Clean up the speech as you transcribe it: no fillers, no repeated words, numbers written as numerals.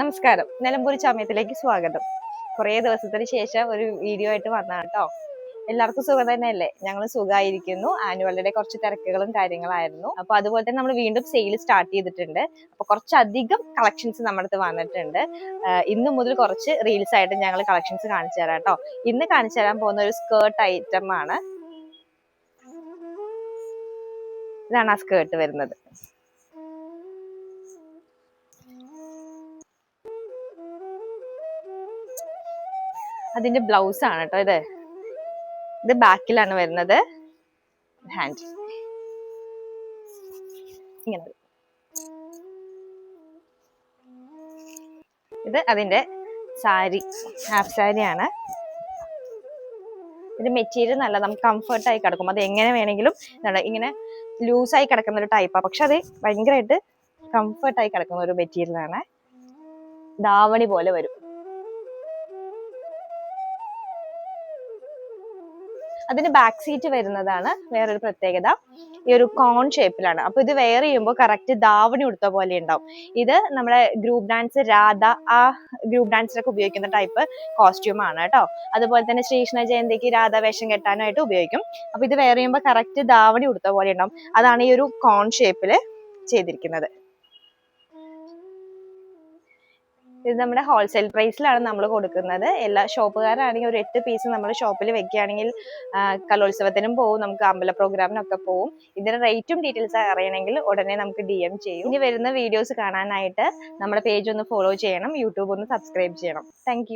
നമസ്കാരം, നിലമ്പൂർ ചമയത്തിലേക്ക് സ്വാഗതം. കുറേ ദിവസത്തിന് ശേഷം ഒരു വീഡിയോ ആയിട്ട് വന്നതാണ് കേട്ടോ. എല്ലാവർക്കും സുഖം തന്നെയല്ലേ? ഞങ്ങൾ സുഖമായിരിക്കുന്നു. ആനുവൽ ഡേ കുറച്ച് തിരക്കുകളും കാര്യങ്ങളായിരുന്നു. അപ്പൊ അതുപോലെ തന്നെ നമ്മൾ വീണ്ടും സെയിൽ സ്റ്റാർട്ട് ചെയ്തിട്ടുണ്ട്. അപ്പൊ കുറച്ചധികം കളക്ഷൻസ് നമ്മുടെ അടുത്ത് വന്നിട്ടുണ്ട്. ഇന്ന് മുതൽ കുറച്ച് റീൽസ് ആയിട്ട് ഞങ്ങൾ കളക്ഷൻസ് കാണിച്ചു തരാം കേട്ടോ. ഇന്ന് കാണിച്ചു തരാൻ പോകുന്ന ഒരു സ്കേർട്ട് ഐറ്റം ആണ്. ഇതാണ് ആ സ്കേർട്ട് വരുന്നത്. അതിന്റെ ബ്ലൗസ് ആണ് കേട്ടോ. ഇത് ബാക്കിലാണ് വരുന്നത്. ഹാൻഡ് ഇങ്ങനെ. ഇത് അതിന്റെ സാരി, ഹാഫ് സാരിയാണ്. ഇത് മെറ്റീരിയൽ നല്ല നമുക്ക് കംഫർട്ടായി കിടക്കും. അത് എങ്ങനെ വേണമെങ്കിലും ഇങ്ങനെ ലൂസായി കിടക്കുന്ന ഒരു ടൈപ്പാണ്. പക്ഷെ അത് ഭയങ്കരമായിട്ട് കംഫർട്ടായി കിടക്കുന്ന ഒരു മെറ്റീരിയലാണ്. ദാവണി പോലെ വരും. അതിന് ബാക്ക് സീറ്റ് വരുന്നതാണ് വേറൊരു പ്രത്യേകത. ഈ ഒരു കോൺ ഷേപ്പിലാണ്. അപ്പൊ ഇത് വെയർ ചെയ്യുമ്പോൾ കറക്റ്റ് ദാവണി ഉടുത്ത പോലെ ഉണ്ടാവും. ഇത് നമ്മുടെ ഗ്രൂപ്പ് ഡാൻസ് രാധ, ആ ഗ്രൂപ്പ് ഡാൻസിലൊക്കെ ഉപയോഗിക്കുന്ന ടൈപ്പ് കോസ്റ്റ്യൂം ആണ് കേട്ടോ. അതുപോലെ തന്നെ ശ്രീകൃഷ്ണ ജയന്തിക്ക് രാധ വേഷം കെട്ടാനായിട്ട് ഉപയോഗിക്കും. അപ്പൊ ഇത് വെയർ ചെയ്യുമ്പോൾ കറക്റ്റ് ദാവണി ഉടുത്ത പോലെ ഉണ്ടാവും. അതാണ് ഈ ഒരു കോൺ ഷേപ്പില് ചെയ്തിരിക്കുന്നത്. ഇത് നമ്മുടെ ഹോൾസെയിൽ പ്രൈസിലാണ് നമ്മൾ കൊടുക്കുന്നത്. എല്ലാ ഷോപ്പുകാരാണെങ്കിൽ ഒരു 8 പീസ് നമ്മൾ ഷോപ്പിൽ വെക്കുകയാണെങ്കിൽ കലോത്സവത്തിനും പോവും, നമുക്ക് അമ്പല പ്രോഗ്രാമിനൊക്കെ പോവും. ഇതിന്റെ റേറ്റും ഡീറ്റെയിൽസ് അറിയണമെങ്കിൽ ഉടനെ നമുക്ക് DM ചെയ്യും. ഇനി വരുന്ന വീഡിയോസ് കാണാനായിട്ട് നമ്മുടെ പേജ് ഒന്ന് ഫോളോ ചെയ്യണം, യൂട്യൂബ് ഒന്ന് സബ്സ്ക്രൈബ് ചെയ്യണം. താങ്ക്